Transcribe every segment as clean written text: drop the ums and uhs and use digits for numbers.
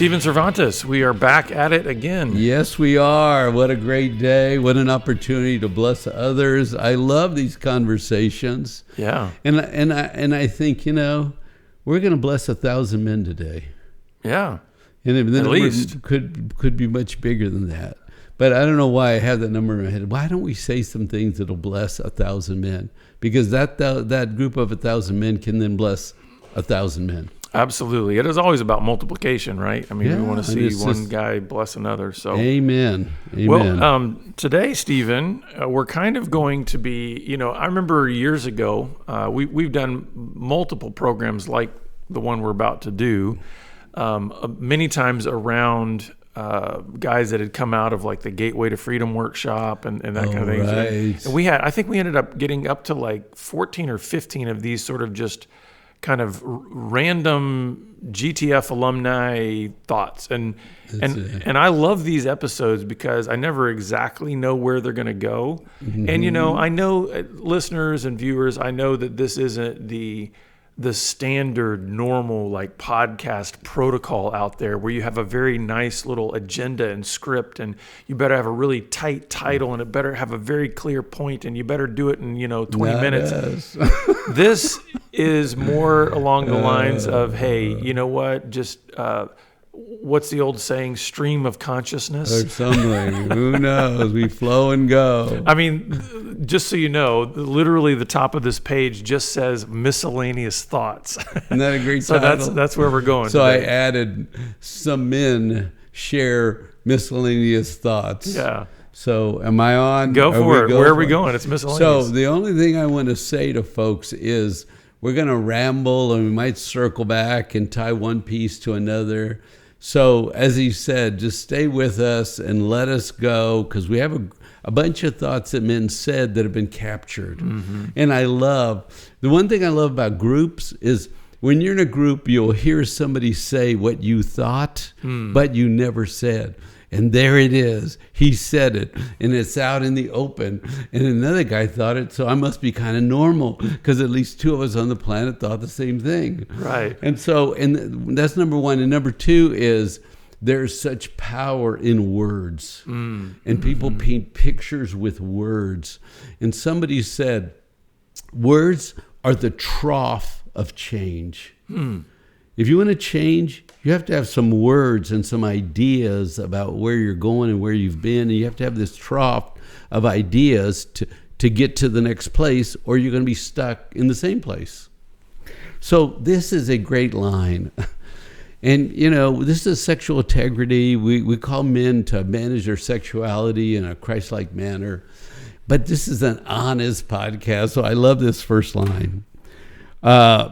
Steven Cervantes, we are back at it again. Yes, we are. What a great day. What an opportunity to bless others. I love these conversations. Yeah. And I think, we're going to bless 1,000 men today. Yeah. And the at number least. could be much bigger than that. But I don't know why I have that number in my head. Why don't we say some things that'll bless 1,000 men? Because that group of 1,000 men can then bless 1,000 men. Absolutely. It is always about multiplication, right? I mean, we want to see one guy bless another. So, Amen. Well, today, Stephen, we're kind of going to be, I remember years ago, we've done multiple programs like the one we're about to do, many times around guys that had come out of like the Gateway to Freedom workshop and that kind of thing. Right. And I think we ended up getting up to like 14 or 15 of these sort of just kind of random GTF alumni thoughts. And I love these episodes because I never exactly know where they're going to go. Mm-hmm. And, I know listeners and viewers, I know that this isn't the standard normal like podcast protocol out there where you have a very nice little agenda and script, and you better have a really tight title, and it better have a very clear point, and you better do it in 20 minutes. This is more along the lines of, hey, you know what, just what's the old saying, stream of consciousness or something. Who knows? We flow and go. I mean, just so you know, literally the top of this page just says miscellaneous thoughts. Isn't that a great title? So that's where we're going So today. I added some men share miscellaneous thoughts. Yeah. So am I on? Go for it. Where are we going? It's miscellaneous. So the only thing I want to say to folks is we're going to ramble, and we might circle back and tie one piece to another. So as he said, just stay with us and let us go, because we have a bunch of thoughts that men said that have been captured. Mm-hmm. And the one thing I love about groups is when you're in a group, you'll hear somebody say what you thought, but you never said. And there it is. He said it, and it's out in the open. And another guy thought it, so I must be kind of normal, because at least two of us on the planet thought the same thing. Right. And so, and that's number one. And number two is there's such power in words. And people paint pictures with words. And somebody said, words are the trough of change. If you want to change, you have to have some words and some ideas about where you're going and where you've been. And you have to have this trough of ideas to get to the next place, or you're going to be stuck in the same place. So this is a great line. And, this is sexual integrity. We call men to manage their sexuality in a Christ-like manner. But this is an honest podcast, so I love this first line.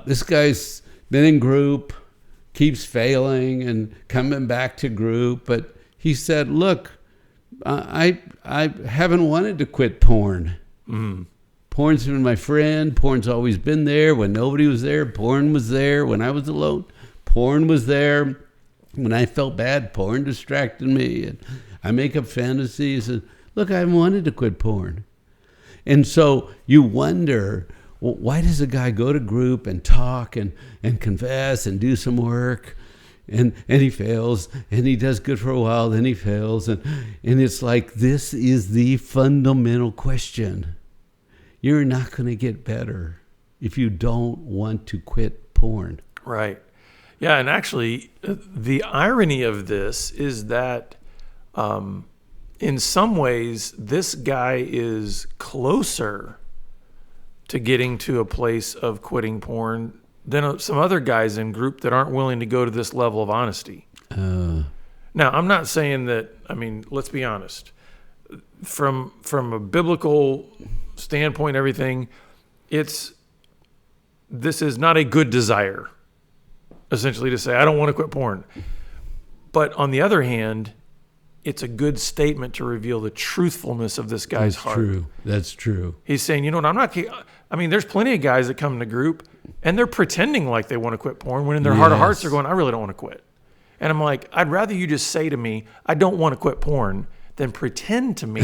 This guy's been in group, keeps failing and coming back to group. But he said, look, I haven't wanted to quit porn. Porn's been my friend. Porn's always been there. When nobody was there, porn was there. When I was alone, porn was there. When I felt bad, porn distracted me. And I make up fantasies. And look, I haven't wanted to quit porn. And so you wonder, well, why does a guy go to group and talk and confess and do some work, and he fails, and he does good for a while, then he fails, and it's like, this is the fundamental question. You're not going to get better if you don't want to quit porn. Right. Yeah, and actually, the irony of this is that in some ways, this guy is closer to getting to a place of quitting porn than some other guys in group that aren't willing to go to this level of honesty. Now, I'm not saying that, let's be honest. From a biblical standpoint, everything, this is not a good desire, essentially, to say, I don't want to quit porn. But on the other hand, it's a good statement to reveal the truthfulness of this guy's heart. That's true. He's saying, there's plenty of guys that come in the group and they're pretending like they want to quit porn when in their heart of hearts they're going, I really don't want to quit. And I'm like, I'd rather you just say to me, I don't want to quit porn, than pretend to me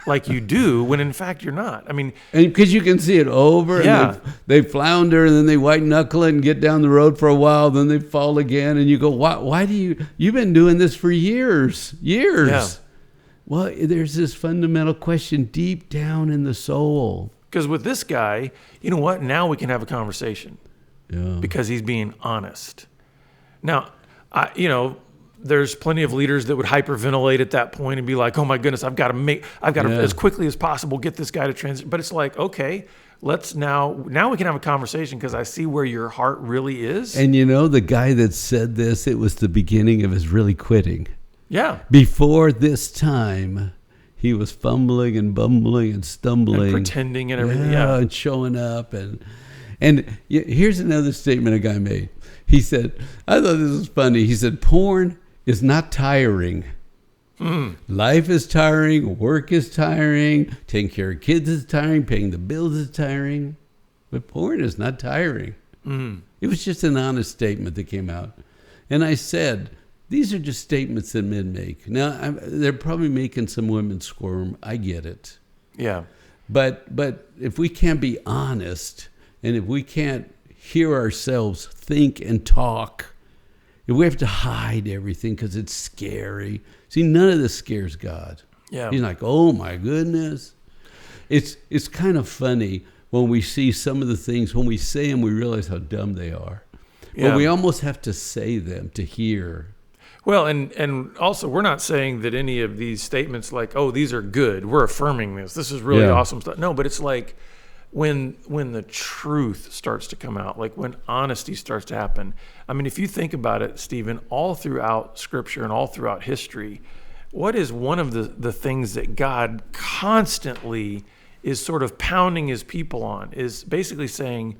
like you do when in fact you're not. I mean, and because you can see it over, yeah. and they flounder, and then they white knuckle it and get down the road for a while, then they fall again, and you go, why do you've been doing this for years? Yeah. Well, there's this fundamental question deep down in the soul. Because with this guy, you know what? Now we can have a conversation. Yeah. Because he's being honest. Now, there's plenty of leaders that would hyperventilate at that point and be like, "Oh my goodness, I've got to as quickly as possible get this guy to transition." But it's like, okay, let's now we can have a conversation because I see where your heart really is. And the guy that said this, it was the beginning of his really quitting. Yeah. Before this time, he was fumbling and bumbling and stumbling, and pretending and everything. Yeah, and showing up and here's another statement a guy made. He said, I thought this was funny. He said, porn is not tiring. Life is tiring. Work is tiring. Taking care of kids is tiring. Paying the bills is tiring. But porn is not tiring. It was just an honest statement that came out. And I said, these are just statements that men make. Now, they're probably making some women squirm. I get it. Yeah. But if we can't be honest, and if we can't hear ourselves think and talk, if we have to hide everything because it's scary. See, none of this scares God. Yeah. He's like, oh my goodness. It's kind of funny when we see some of the things, when we say them, we realize how dumb they are. Yeah. But we almost have to say them to hear. Well, and also we're not saying that any of these statements like, oh, these are good. We're affirming this. This is really awesome stuff. No, but it's like when the truth starts to come out, like when honesty starts to happen. I mean, if you think about it, Stephen, all throughout Scripture and all throughout history, what is one of the things that God constantly is sort of pounding his people on is basically saying,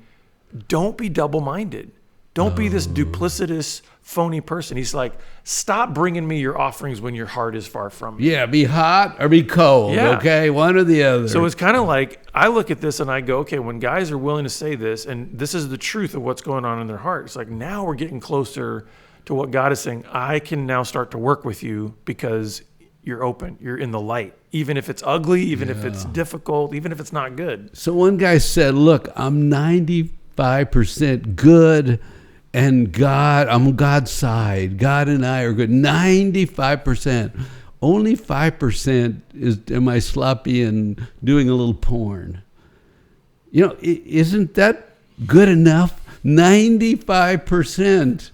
don't be double-minded. Don't be this duplicitous, phony person. He's like, stop bringing me your offerings when your heart is far from me. Yeah, be hot or be cold, okay? One or the other. So it's kind of like, I look at this and I go, okay, when guys are willing to say this, and this is the truth of what's going on in their heart, it's like now we're getting closer to what God is saying. I can now start to work with you because you're open. You're in the light. Even if it's ugly, even if it's difficult, even if it's not good. So one guy said, look, I'm 95% good, and God, I'm on God's side. God and I are good. 95%. Only 5% is, am I sloppy and doing a little porn? Isn't that good enough? 95%.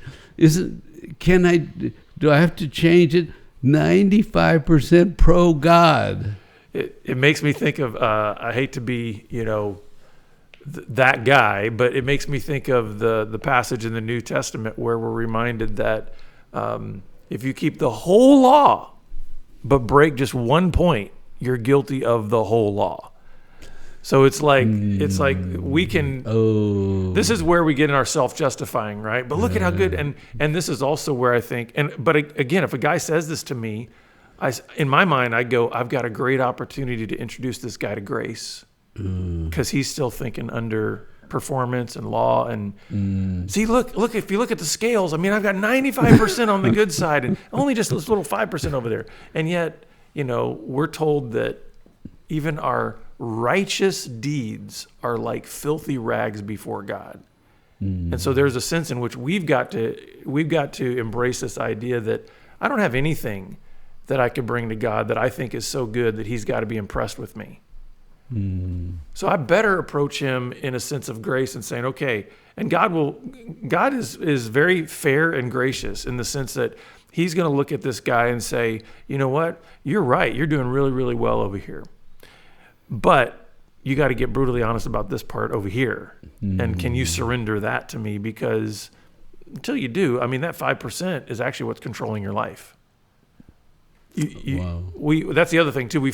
Do I have to change it? 95% pro God. It makes me think of, I hate to be, that guy, but it makes me think of the passage in the New Testament where we're reminded that if you keep the whole law but break just one point, you're guilty of the whole law. So it's like we can. Oh, this is where we get in our self-justifying, right? But look at how good, and this is also where I think. But again, if a guy says this to me, in my mind, I go, I've got a great opportunity to introduce this guy to grace. Because he's still thinking under performance and law and see, look, if you look at the scales, I mean, I've got 95% on the good side and only just this little 5% over there. And yet, we're told that even our righteous deeds are like filthy rags before God. And so there's a sense in which we've got to embrace this idea that I don't have anything that I could bring to God that I think is so good that he's got to be impressed with me. So I better approach him in a sense of grace and saying, okay, and God is very fair and gracious in the sense that he's going to look at this guy and say, you know what, you're right, you're doing really, really well over here. But you got to get brutally honest about this part over here. And can you surrender that to me? Because until you do, I mean, that 5% is actually what's controlling your life. Wow. That's the other thing too.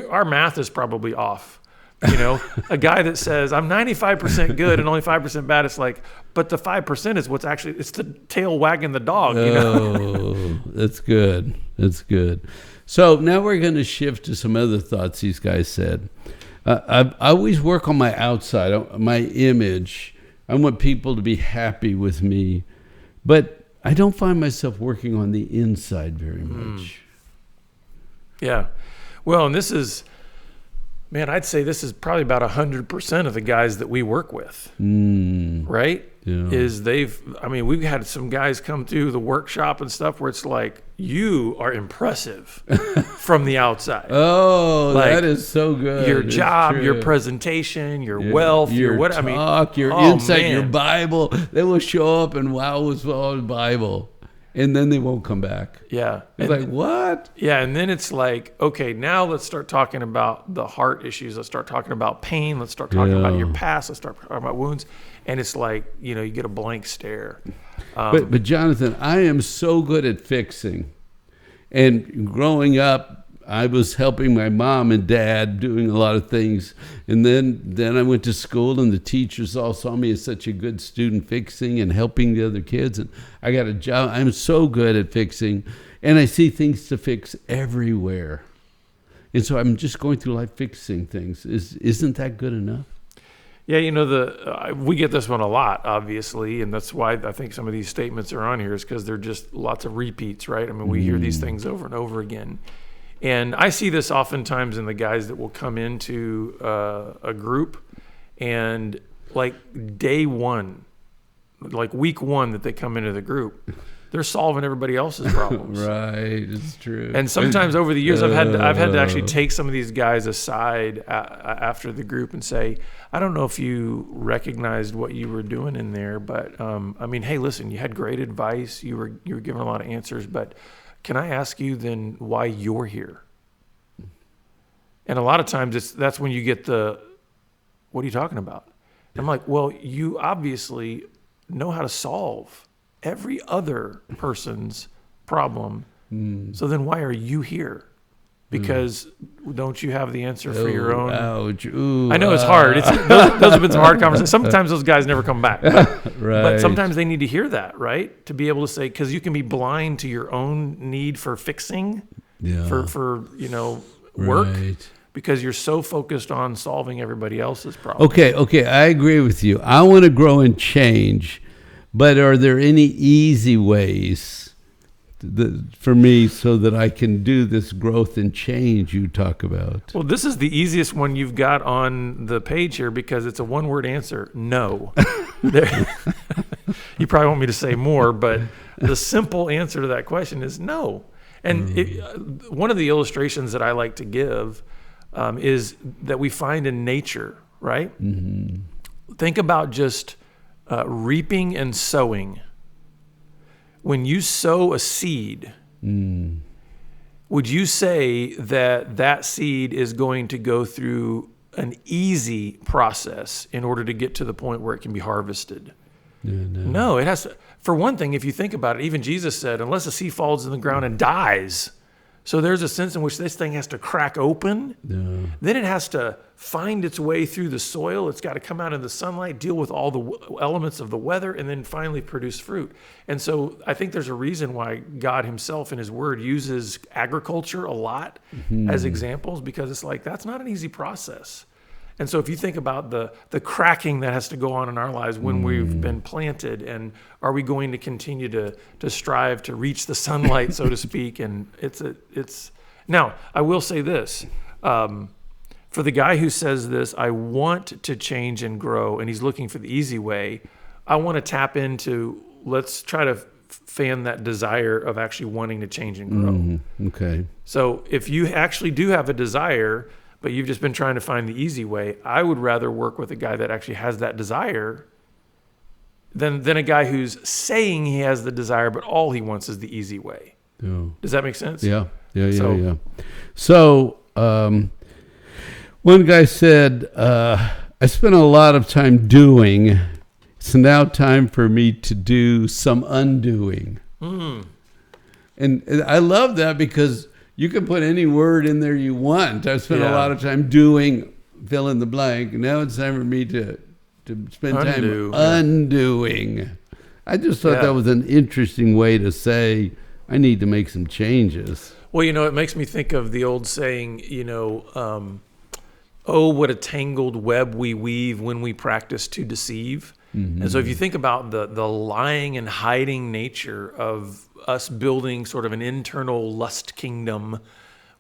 Our math is probably off. A guy that says I'm 95% good and only 5% bad. It's like, but the 5% is what's actually, it's the tail wagging the dog. Oh, that's good. That's good. So now we're going to shift to some other thoughts these guys said. I always work on my outside, my image. I want people to be happy with me, but I don't find myself working on the inside very much. Yeah. Well, and this is, man, I'd say this is probably about 100% of the guys that we work with, right? Yeah. We've had some guys come through the workshop and stuff where it's like, you are impressive from the outside. Oh, like, that is so good. Your It's job, true. your presentation, your wealth, your what? Talk, your insight, your Bible. They will show up and wow, was all the Bible. And then they won't come back. Yeah. It's like, what? Yeah, and then it's like, okay, now let's start talking about the heart issues. Let's start talking about pain. Let's start talking about your past. Let's start talking about wounds. And it's like, you get a blank stare. But Jonathan, I am so good at fixing. And growing up, I was helping my mom and dad doing a lot of things. And then I went to school, and the teachers all saw me as such a good student fixing and helping the other kids. And I got a job. I'm so good at fixing. And I see things to fix everywhere. And so I'm just going through life fixing things. Isn't that good enough? Yeah, we get this one a lot, obviously, and that's why I think some of these statements are on here is because they're just lots of repeats, right? I mean, we hear these things over and over again. And I see this oftentimes in the guys that will come into a group and like day one, like week one that they come into the group, they're solving everybody else's problems. Right, it's true. And sometimes over the years, I've had to actually take some of these guys aside after the group and say, I don't know if you recognized what you were doing in there, but hey, listen, you had great advice. You were giving a lot of answers, but can I ask you then why you're here? And a lot of times that's when you get what are you talking about? I'm like, well, you obviously know how to solve every other person's problem. So then why are you here? Because don't you have the answer for your own? Ouch. Ooh, I know it's hard. Those have been some hard conversations. Sometimes those guys never come back. But sometimes they need to hear that, right? To be able to say, because you can be blind to your own need for fixing, for work, right, because you're so focused on solving everybody else's problem. Okay, I agree with you. I want to grow and change, but are there any easy ways for me so that I can do this growth and change you talk about? Well, this is the easiest one you've got on the page here because it's a one-word answer, no. You probably want me to say more, but the simple answer to that question is no. And one of the illustrations that I like to give is that we find in nature, right? Mm-hmm. Think about just reaping and sowing. When you sow a seed, would you say that seed is going to go through an easy process in order to get to the point where it can be harvested? No, it has to. For one thing, if you think about it, even Jesus said, unless a seed falls in the ground and dies. So there's a sense in which this thing has to crack open. Yeah. Then it has to find its way through the soil. It's got to come out in the sunlight, deal with all the elements of the weather, and then finally produce fruit. And so I think there's a reason why God himself in his word uses agriculture a lot as examples, because it's like, that's not an easy process. And so if you think about the cracking that has to go on in our lives when we've been planted, and are we going to continue to strive to reach the sunlight, so to speak? And it's now, I will say this, for the guy who says this, I want to change and grow, and he's looking for the easy way, I want to tap into, let's try to fan that desire of actually wanting to change and grow. Okay. So if you actually do have a desire, but you've just been trying to find the easy way, I would rather work with a guy that actually has that desire than a guy who's saying he has the desire, but all he wants is the easy way. Yeah. Does that make sense? Yeah. So one guy said, I spent a lot of time doing. It's now time for me to do some undoing. And I love that because you can put any word in there you want. I spent a lot of time doing, fill in the blank. Now it's time for me to spend time undoing. I just thought that was an interesting way to say, I need to make some changes. Well, it makes me think of the old saying, oh, what a tangled web we weave when we practice to deceive. And so if you think about the lying and hiding nature of us building sort of an internal lust kingdom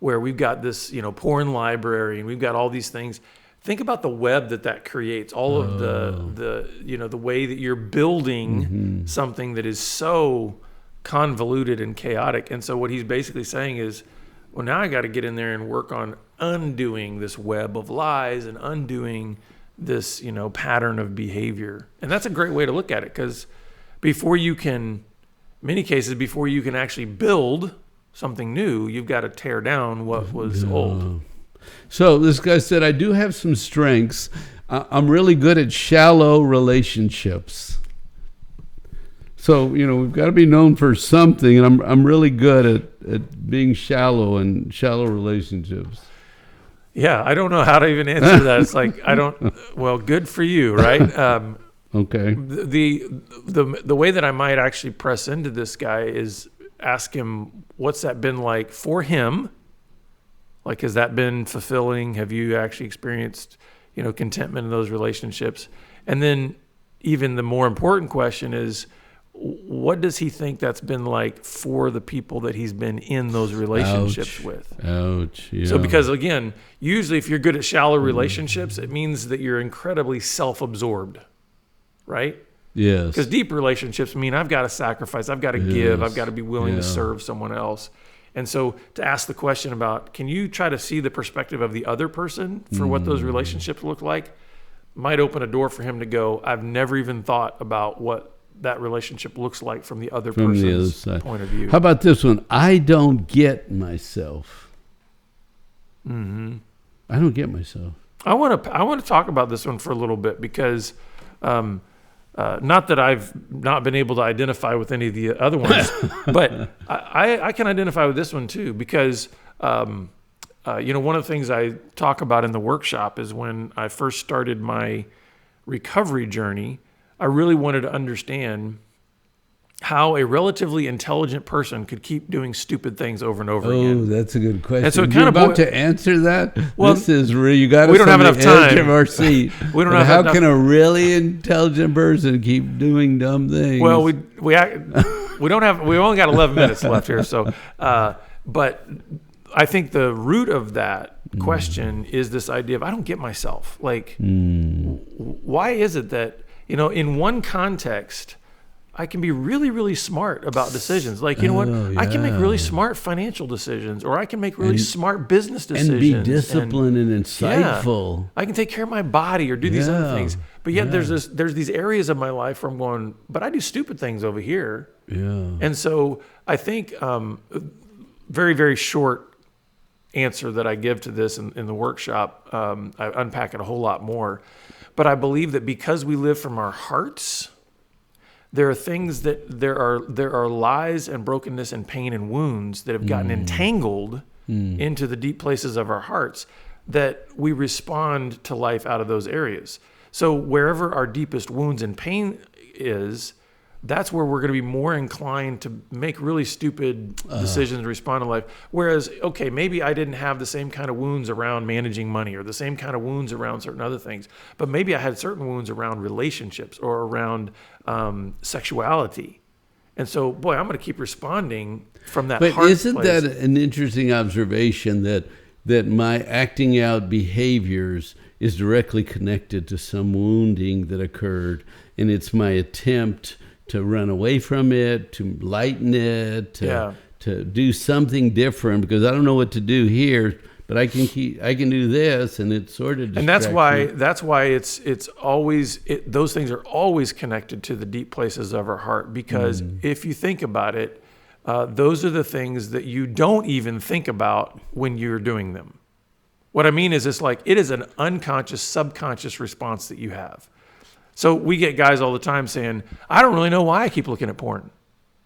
where we've got this, porn library and we've got all these things. Think about the web that creates, all of the way that you're building something that is so convoluted and chaotic. And so what he's basically saying is, well, now I got to get in there and work on undoing this web of lies and undoing this, pattern of behavior. And that's a great way to look at it, because before you can actually build something new, you've got to tear down what was old. So this guy said, I do have some strengths. I'm really good at shallow relationships. So, we've got to be known for something, and I'm really good at being shallow and shallow relationships. Yeah, I don't know how to even answer that. It's like, well, good for you, right? Okay. The way that I might actually press into this guy is ask him, what's that been like for him? Like, has that been fulfilling? Have you actually experienced, contentment in those relationships? And then even the more important question is, what does he think that's been like for the people that he's been in those relationships with? Ouch. Yeah. So because, again, usually if you're good at shallow relationships, it means that you're incredibly self-absorbed, right? Yes. Because deep relationships mean I've got to sacrifice, I've got to give, I've got to be willing to serve someone else. And so to ask the question about, can you try to see the perspective of the other person for what those relationships look like, might open a door for him to go, I've never even thought about what that relationship looks like from the other person's point of view. How about this one? I don't get myself. Mm-hmm. I don't get myself. I want to talk about this one for a little bit, because not that I've not been able to identify with any of the other ones, but I can identify with this one too, because one of the things I talk about in the workshop is when I first started my recovery journey, I really wanted to understand how a relatively intelligent person could keep doing stupid things over and over again. Oh, that's a good question. And so You're about to answer that? Well, this is real. You got us we don't on have the enough edge time. of our seat. We don't But have how enough. can a really intelligent person keep doing dumb things? Well, we only got 11 minutes left here. So, but I think the root of that question is this idea of, I don't get myself. Like, why is it that, in one context, I can be really, really smart about decisions. Like, I can make really smart financial decisions, or I can make really smart business decisions. And be disciplined and insightful. Yeah, I can take care of my body or do these other things. But yet there's these areas of my life where I'm going, but I do stupid things over here. Yeah. And so I think very, very short answer that I give to this in the workshop, I unpack it a whole lot more. But I believe that because we live from our hearts, there are things there are lies and brokenness and pain and wounds that have gotten entangled into the deep places of our hearts, that we respond to life out of those areas. So wherever our deepest wounds and pain is, that's where we're going to be more inclined to make really stupid decisions and respond to life. Whereas, okay, maybe I didn't have the same kind of wounds around managing money or the same kind of wounds around certain other things, but maybe I had certain wounds around relationships or around sexuality. And so, boy, I'm going to keep responding from that heart place. But isn't that an interesting observation that my acting out behaviors is directly connected to some wounding that occurred, and it's my attempt to run away from it, to lighten it, to do something different, because I don't know what to do here, but I can do this, and it's sort of distracts and that's why it's always those things are always connected to the deep places of our heart, because if you think about it, those are the things that you don't even think about when you're doing them. What I mean is, it's like it is an unconscious, subconscious response that you have. So we get guys all the time saying, I don't really know why I keep looking at porn.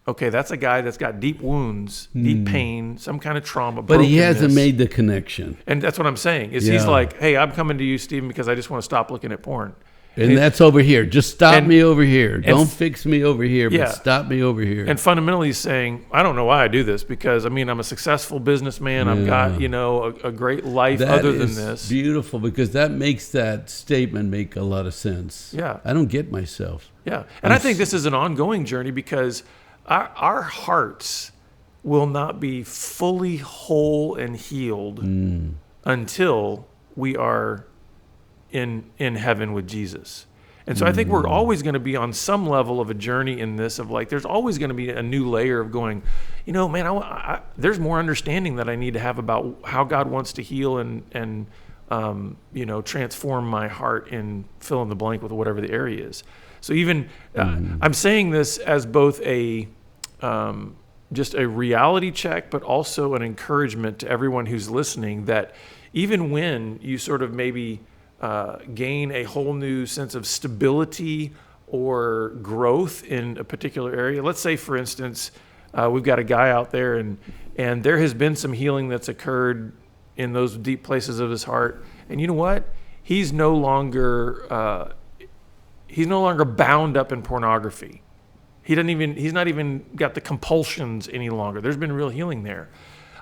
Okay, that's a guy that's got deep wounds, deep pain, some kind of trauma, but he hasn't made the connection. And that's what I'm saying, is he's like, hey, I'm coming to you, Stephen, because I just want to stop looking at porn. And that's over here. Just stop me over here. Don't fix me over here, but stop me over here. And fundamentally he's saying, I don't know why I do this, because, I'm a successful businessman. I've got, a great life other than this. That's beautiful, because that makes that statement make a lot of sense. Yeah. I don't get myself. Yeah. And I think this is an ongoing journey, because our hearts will not be fully whole and healed until we are in heaven with Jesus. And so I think we're always going to be on some level of a journey in this of like, there's always going to be a new layer of going, man, there's more understanding that I need to have about how God wants to heal and transform my heart and fill in the blank with whatever the area is. So even I'm saying this as both just a reality check, but also an encouragement to everyone who's listening that even when you sort of maybe gain a whole new sense of stability or growth in a particular area. Let's say, for instance, we've got a guy out there and there has been some healing that's occurred in those deep places of his heart. And you know what? He's no longer bound up in pornography. He's not even got the compulsions any longer. There's been real healing there.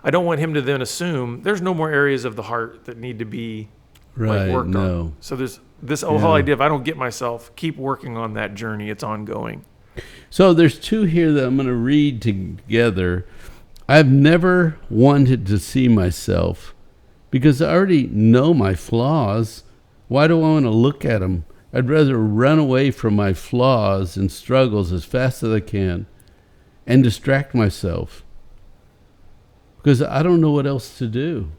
I don't want him to then assume there's no more areas of the heart that need to be worked on. So there's this whole idea of I don't get myself, keep working on that journey. It's ongoing. So there's two here that I'm going to read together. I've never wanted to see myself because I already know my flaws. Why do I want to look at them? I'd rather run away from my flaws and struggles as fast as I can and distract myself because I don't know what else to do.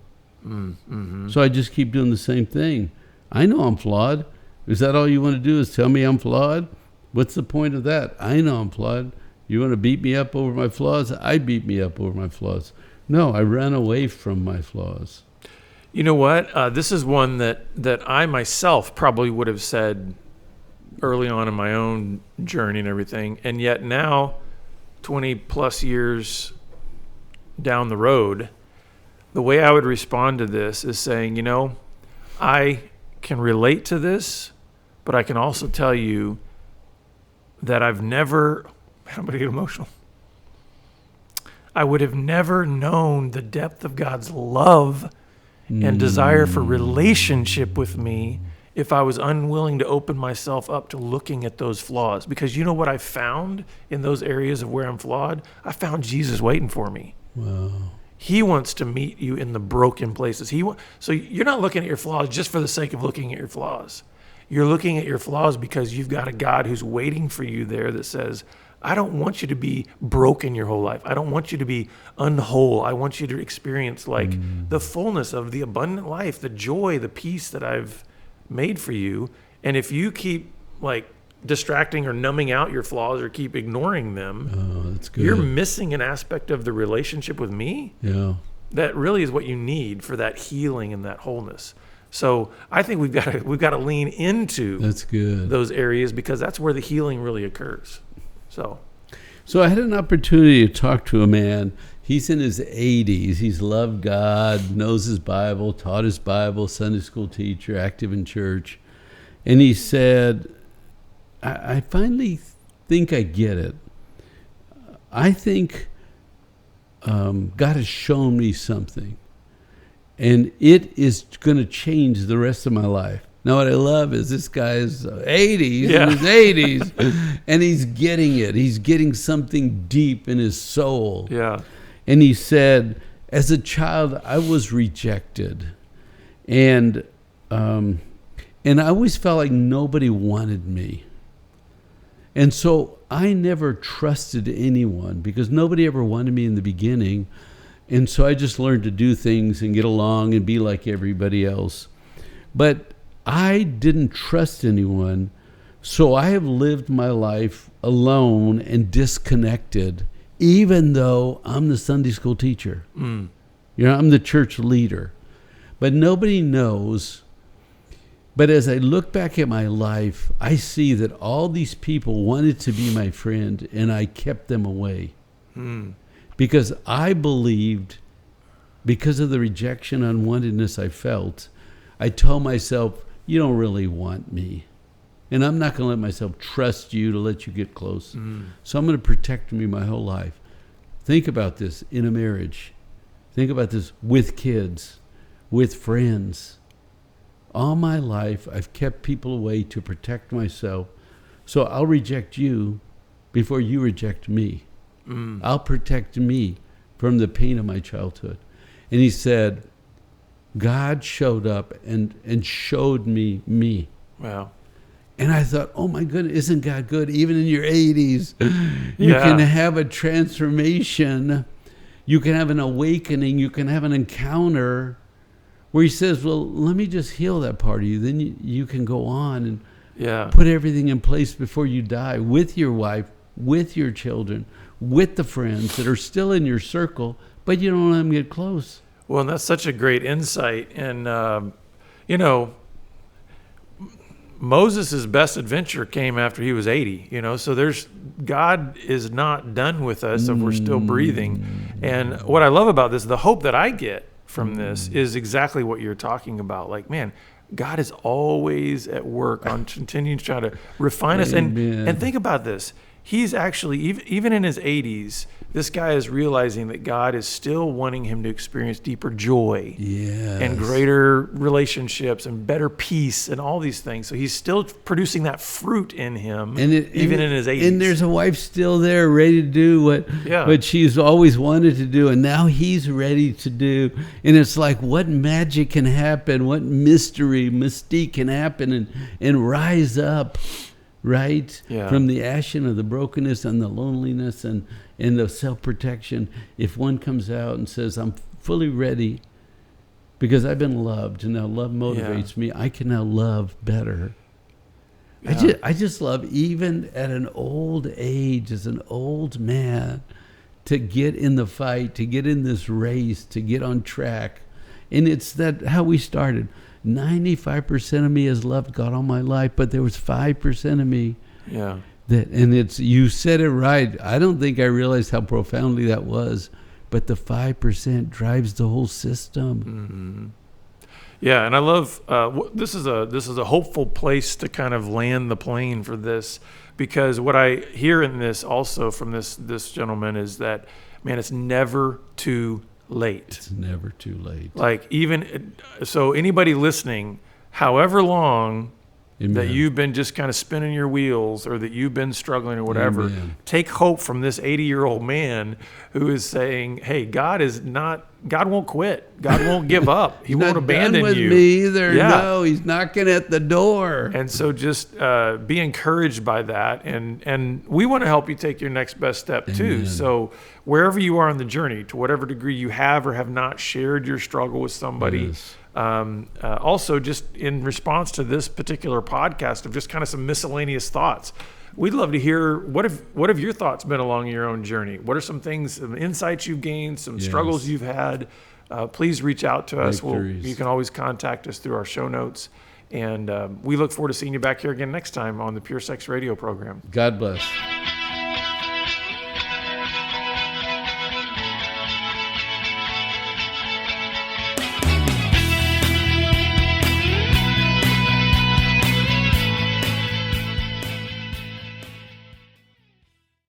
Mm-hmm. So I just keep doing the same thing. I know I'm flawed. Is that all you want to do is tell me I'm flawed? What's the point of that? I know I'm flawed. You want to beat me up over my flaws? I beat me up over my flaws. No, I ran away from my flaws. You know what? This is one that I myself probably would have said early on in my own journey and everything. And yet now, 20 plus years down the road, the way I would respond to this is saying, I can relate to this, but I can also tell you that I'm going to get emotional. I would have never known the depth of God's love and desire for relationship with me if I was unwilling to open myself up to looking at those flaws. Because you know what I found in those areas of where I'm flawed? I found Jesus waiting for me. Wow. He wants to meet you in the broken places. So you're not looking at your flaws just for the sake of looking at your flaws. You're looking at your flaws because you've got a God who's waiting for you there that says, I don't want you to be broken your whole life. I don't want you to be unwhole. I want you to experience the fullness of the abundant life, the joy, the peace that I've made for you. And if you keep distracting or numbing out your flaws or keep ignoring them, that's good. You're missing an aspect of the relationship with me. Yeah. That really is what you need for that healing and that wholeness. So I think we've got to lean into that's good. Those areas because that's where the healing really occurs. So I had an opportunity to talk to a man. He's in his 80s. He's loved God, knows his Bible, taught his Bible, Sunday school teacher, active in church. And he said, I finally think I get it. I think God has shown me something. And it is going to change the rest of my life. Now, what I love is this guy's 80s, in his 80s, and he's getting it. He's getting something deep in his soul. Yeah. And he said, as a child, I was rejected. And I always felt like nobody wanted me. And so I never trusted anyone because nobody ever wanted me in the beginning. And so I just learned to do things and get along and be like everybody else. But I didn't trust anyone, so I have lived my life alone and disconnected, even though I'm the Sunday school teacher. I'm the church leader. But nobody knows. But as I look back at my life, I see that all these people wanted to be my friend, and I kept them away. Because I believed, because of the rejection, unwantedness I felt, I told myself, you don't really want me. And I'm not going to let myself trust you to let you get close. So I'm going to protect me my whole life. Think about this in a marriage. Think about this with kids, with friends. All my life, I've kept people away to protect myself. So I'll reject you before you reject me. I'll protect me from the pain of my childhood. And he said, God showed up and showed me. Wow. And I thought, oh my goodness, isn't God good? Even in your 80s, you Yeah. can have a transformation. You can have an awakening. You can have an encounter where he says, well, let me just heal that part of you. Then you can go on and Yeah. put everything in place before you die, with your wife, with your children, with the friends that are still in your circle, but you don't let them get close. Well, and that's such a great insight. And, Moses' best adventure came after he was 80, so God is not done with us if we're still breathing. And what I love about this, the hope that I get from this is exactly what you're talking about. Like, man, God is always at work on continuing to try to refine us. And think about this. He's actually, even in his 80s, this guy is realizing that God is still wanting him to experience deeper joy and greater relationships and better peace and all these things. So he's still producing that fruit in him, even in his 80s. And there's a wife still there ready to do what she's always wanted to do, and now he's ready to do. And it's like, what magic can happen, what mystique can happen and rise up. Right? Yeah. From the ashen of the brokenness and the loneliness and the self-protection. If one comes out and says, I'm fully ready because I've been loved and now love motivates me, I can now love better. Yeah. I just love, even at an old age, as an old man, to get in the fight, to get in this race, to get on track. And it's that how we started. 95% of me has loved God all my life, but there was 5% of me. Yeah. You said it right. I don't think I realized how profoundly that was, but the 5% drives the whole system. Mm-hmm. Yeah, and I love this is a hopeful place to kind of land the plane for this, because what I hear in this also from this gentleman is that, man, it's never too late. It's never too late. Like, so anybody listening, however long that you've been just kind of spinning your wheels or that you've been struggling or whatever, take hope from this 80-year-old man who is saying, hey, God won't quit. God won't give up. He won't abandon you. He's not done with me either. Yeah. No, he's knocking at the door. And so just be encouraged by that. And we want to help you take your next best step too. Amen. So wherever you are on the journey, to whatever degree you have or have not shared your struggle with somebody, also just in response to this particular podcast of just kind of some miscellaneous thoughts, we'd love to hear what have your thoughts been along your own journey? What are some things, some insights you've gained, some struggles you've had? Please reach out to us. You can always contact us through our show notes. And we look forward to seeing you back here again next time on the Pure Sex Radio program. God bless.